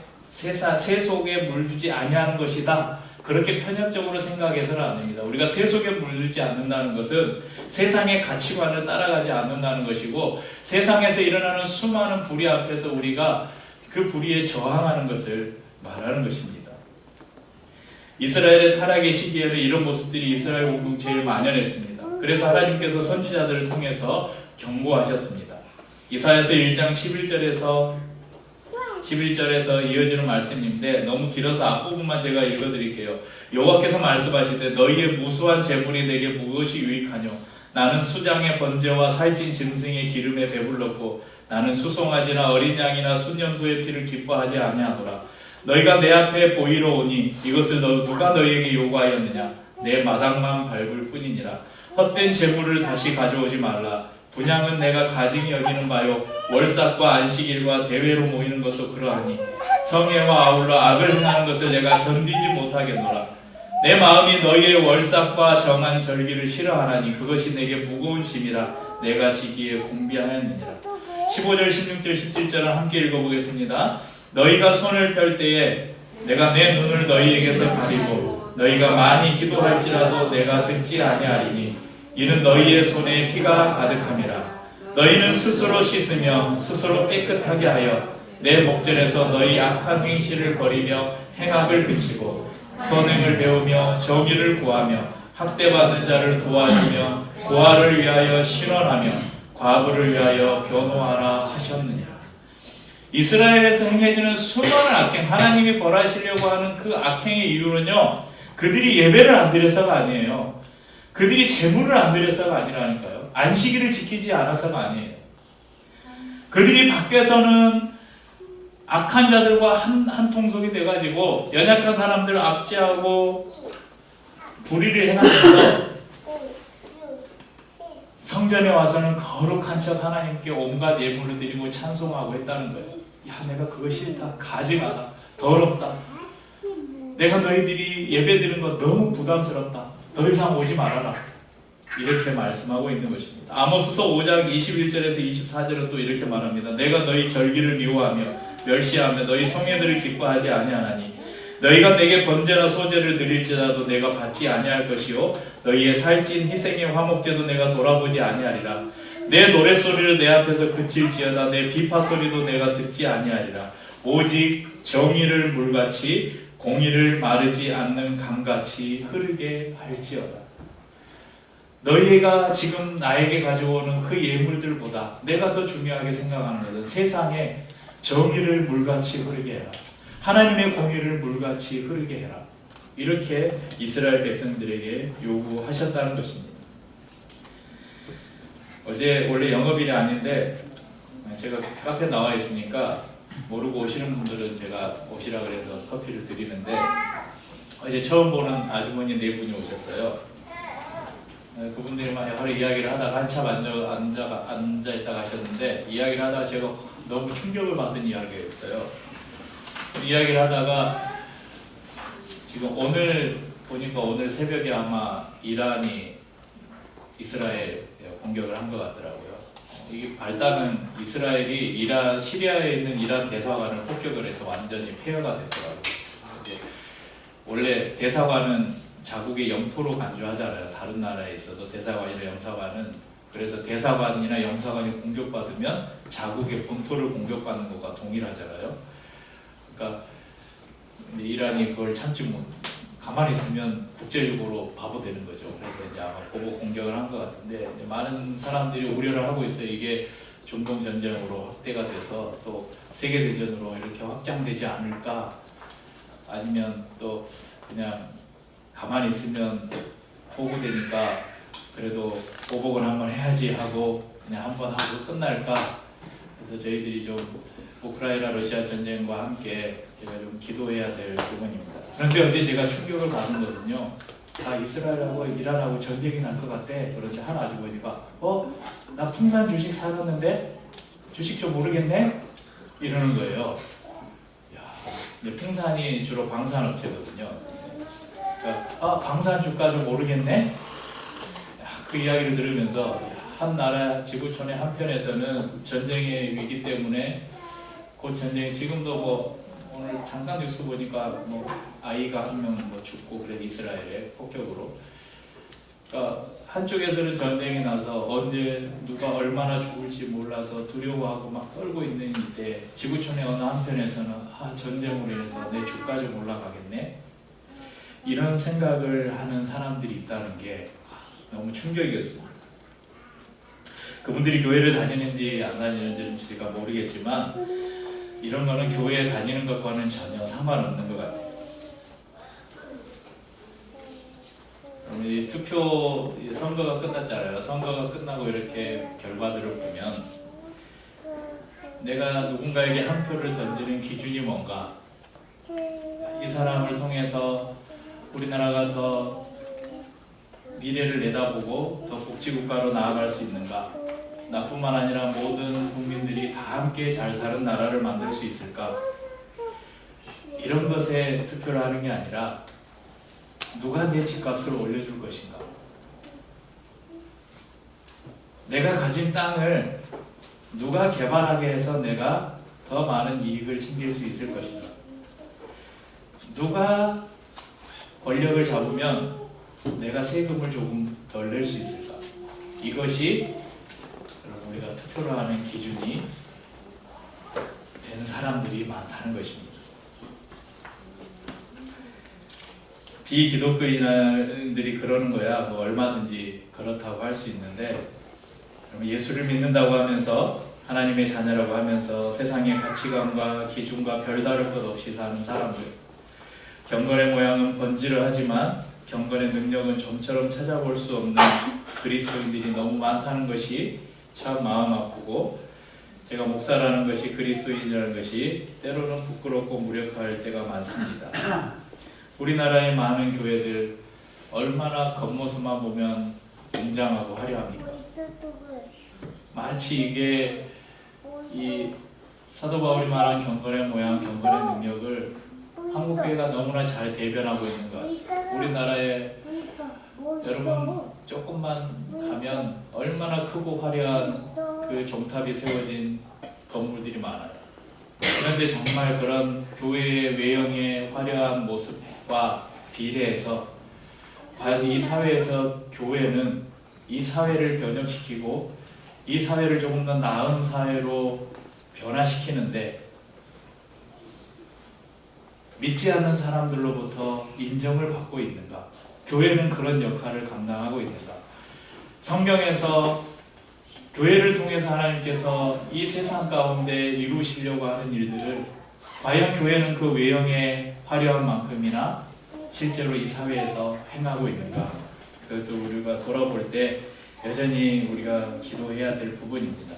물들지 아니하는 것이다, 그렇게 편협적으로 생각해서는 안 됩니다. 우리가 세속에 물들지 않는다는 것은 세상의 가치관을 따라가지 않는다는 것이고, 세상에서 일어나는 수많은 불의 앞에서 우리가 그 불의에 저항하는 것을 말하는 것입니다. 이스라엘의 타락의 시기에는 이런 모습들이 이스라엘 공동체에 만연했습니다. 그래서 하나님께서 선지자들을 통해서 경고하셨습니다. 이사야서 1장 11절에서 이어지는 말씀인데 너무 길어서 앞부분만 제가 읽어드릴게요. 여호와께서 말씀하시되 너희의 무수한 재물이 내게 무엇이 유익하뇨? 나는 수장의 번제와 살찐 짐승의 기름에 배불렀고 나는 수송아지나 어린 양이나 순염소의 피를 기뻐하지 아니하노라. 너희가 내 앞에 보이러 오니 이것을 누가 너희에게 요구하였느냐? 내 마당만 밟을 뿐이니라. 헛된 재물을 다시 가져오지 말라. 분향은 내가 가증히 여기는 바요 월삭과 안식일과 대회로 모이는 것도 그러하니 성회와 아울러 악을 행하는 것을 내가 견디지 못하겠노라. 내 마음이 너희의 월삭과 정한 절기를 싫어하나니 그것이 내게 무거운 짐이라 내가 지기에 공비하였느니라. 15절 16절 17절을 함께 읽어보겠습니다. 너희가 손을 펼 때에 내가 내 눈을 너희에게서 가리고 너희가 많이 기도할지라도 내가 듣지 아니하리니 이는 너희의 손에 피가 가득함이라. 너희는 스스로 씻으며 스스로 깨끗하게 하여 내 목전에서 너희 악한 행실을 버리며 행악을 그치고 선행을 배우며 정의를 구하며 학대받는 자를 도와주며 고아를 위하여 신원하며 과부를 위하여 변호하라 하셨느니라. 이스라엘에서 행해지는 수많은 악행, 하나님이 벌하시려고 하는 그 악행의 이유는요, 그들이 예배를 안 드려서가 아니에요. 그들이 제물을 안 드려서가 아니라니까요. 안식일을 지키지 않아서가 아니에요. 그들이 밖에서는 악한 자들과 한 통속이 돼가지고 연약한 사람들을 압제하고 불의를 행하면서 성전에 와서는 거룩한 척 하나님께 온갖 예물을 드리고 찬송하고 했다는 거예요. 야, 내가 그거 싫다, 가증하다, 더럽다. 내가 너희들이 예배 드리는 거 너무 부담스럽다. 더 이상 오지 말아라. 이렇게 말씀하고 있는 것입니다. 아모스서 5장 21절에서 24절은 또 이렇게 말합니다. 내가 너희 절기를 미워하며 멸시하며 너희 성회들을 기뻐하지 아니하나니 너희가 내게 번제나 소제를 드릴지라도 내가 받지 아니할 것이요 너희의 살찐 희생의 화목제도 내가 돌아보지 아니하리라. 내 노랫소리를 내 앞에서 그칠지어다 내 비파 소리도 내가 듣지 아니하리라. 오직 정의를 물같이 공의를 마르지 않는 강같이 흐르게 할지어다. 너희가 지금 나에게 가져오는 그 예물들보다 내가 더 중요하게 생각하는 것은 세상에 정의를 물같이 흐르게 해라. 하나님의 공의를 물같이 흐르게 해라. 이렇게 이스라엘 백성들에게 요구하셨다는 것입니다. 어제 원래 영업일이 아닌데 제가 카페에 나와 있으니까 모르고 오시는 분들은 제가 오시라 그래서 커피를 드리는데 어제 처음 보는 아주머니 4분이 오셨어요. 그분들이 막 여러 이야기를 하다가 한참 앉아 있다가 하셨는데 이야기를 하다가 제가 너무 충격을 받은 이야기였어요. 이야기를 하다가 지금 오늘 보니까 오늘 새벽에 아마 이란이 이스라엘 공격을 한 것 같더라고요. 이게 발단은 이스라엘이 시리아에 있는 이란 대사관을 폭격을 해서 완전히 폐허가 됐더라고요. 원래 대사관은 자국의 영토로 간주하잖아요. 다른 나라에 있어도 대사관이나 영사관은. 그래서 대사관이나 영사관이 공격받으면 자국의 본토를 공격받는 것과 동일하잖아요. 그러니까 이란이 그걸 참지 못, 가만히 있으면 국제적으로 바보 되는 거죠. 그래서 이제 아마 보복 공격을 한 것 같은데 많은 사람들이 우려를 하고 있어요. 이게 중동 전쟁으로 확대가 돼서 또 세계 대전으로 이렇게 확장되지 않을까, 아니면 또 그냥 가만히 있으면 보고되니까 그래도 보복을 한번 해야지 하고 그냥 한번 하고 끝날까. 그래서 저희들이 좀 우크라이나 러시아 전쟁과 함께 제가 좀 기도해야 될 부분입니다. 그런데 어제 제가 충격을 받은 거는요, 이스라엘하고 이란하고 전쟁이 날 것 같대. 그런데 한 아주머니가 나 풍산 주식 사놨는데 주식 좀 모르겠네? 이러는 거예요. 야, 풍산이 주로 방산업체거든요. 그러니까, 방산 주가 좀 모르겠네? 그 이야기를 들으면서 한 나라 지구촌의 한편에서는 전쟁의 위기 때문에 그 전쟁이 지금도 뭐 오늘 잠깐 뉴스 보니까 뭐 아이가 한 명 뭐 죽고 그래, 이스라엘의 폭격으로. 그러니까 한쪽에서는 전쟁이 나서 언제 누가 얼마나 죽을지 몰라서 두려워하고 막 떨고 있는 이때 지구촌의 어느 한편에서는 전쟁으로 인해서 내 주가 좀 올라가겠네, 이런 생각을 하는 사람들이 있다는 게 너무 충격이었습니다. 그분들이 교회를 다니는지 안 다니는지는 제가 모르겠지만 이런 거는 교회에 다니는 것과는 전혀 상관없는 것 같아요. 이 투표 선거가 끝났잖아요. 선거가 끝나고 이렇게 결과들을 보면 내가 누군가에게 한 표를 던지는 기준이 뭔가, 이 사람을 통해서 우리나라가 더 미래를 내다보고 더 복지국가로 나아갈 수 있는가, 나뿐만 아니라 모든 국민들이 다 함께 잘 사는 나라를 만들 수 있을까? 이런 것에 투표를 하는 게 아니라 누가 내 집값을 올려줄 것인가? 내가 가진 땅을 누가 개발하게 해서 내가 더 많은 이익을 챙길 수 있을 것인가? 누가 권력을 잡으면 내가 세금을 조금 덜 낼 수 있을까? 이것이 여러분 우리가 투표를 하는 기준이 된 사람들이 많다는 것입니다. 비기독교인들이 그러는 거야 뭐 얼마든지 그렇다고 할 수 있는데, 예수를 믿는다고 하면서 하나님의 자녀라고 하면서 세상의 가치관과 기준과 별다를 것 없이 사는 사람들, 경건의 모양은 번지르하지만 경건의 능력은 좀처럼 찾아볼 수 없는 그리스도인들이 너무 많다는 것이 참 마음 아프고, 제가 목사라는 것이, 그리스도인이라는 것이 때로는 부끄럽고 무력할 때가 많습니다. 우리나라의 많은 교회들 얼마나 겉모습만 보면 웅장하고 화려합니까? 마치 이게 이 사도 바울이 말한 경건의 모양, 경건의 능력을 한국 교회가 너무나 잘 대변하고 있는 것 같아요. 우리나라에 여러분 조금만 가면 얼마나 크고 화려한 그 종탑이 세워진 건물들이 많아요. 그런데 정말 그런 교회의 외형의 화려한 모습과 비례해서 과연 이 사회에서 교회는 이 사회를 변혁시키고 이 사회를 조금 더 나은 사회로 변화시키는데 믿지 않는 사람들로부터 인정을 받고 있는가? 교회는 그런 역할을 감당하고 있는가? 성경에서 교회를 통해서 하나님께서 이 세상 가운데 이루시려고 하는 일들을 과연 교회는 그 외형의 화려한 만큼이나 실제로 이 사회에서 행하고 있는가? 그것도 우리가 돌아볼 때 여전히 우리가 기도해야 될 부분입니다.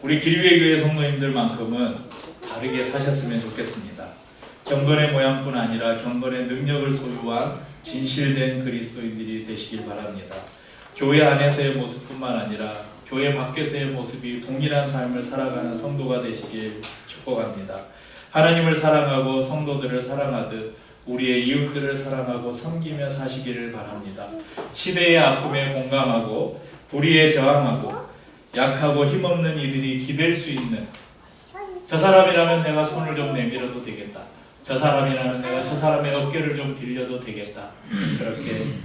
우리 기류의 교회 성도님들만큼은 다르게 사셨으면 좋겠습니다. 경건의 모양뿐 아니라 경건의 능력을 소유한 진실된 그리스도인들이 되시길 바랍니다. 교회 안에서의 모습뿐만 아니라 교회 밖에서의 모습이 동일한 삶을 살아가는 성도가 되시길 축복합니다. 하나님을 사랑하고 성도들을 사랑하듯 우리의 이웃들을 사랑하고 섬기며 사시기를 바랍니다. 시대의 아픔에 공감하고 불의에 저항하고 약하고 힘없는 이들이 기댈 수 있는, 저 사람이라면 내가 손을 좀 내밀어도 되겠다, 저 사람이라면 내가 저 사람의 어깨를 좀 빌려도 되겠다, 그렇게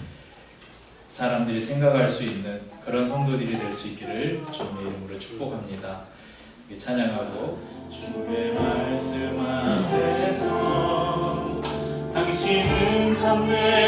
사람들이 생각할 수 있는 그런 성도들이 될 수 있기를 주님의 이름으로 축복합니다. 찬양하고 주의 말씀 앞에서 당신은 참 내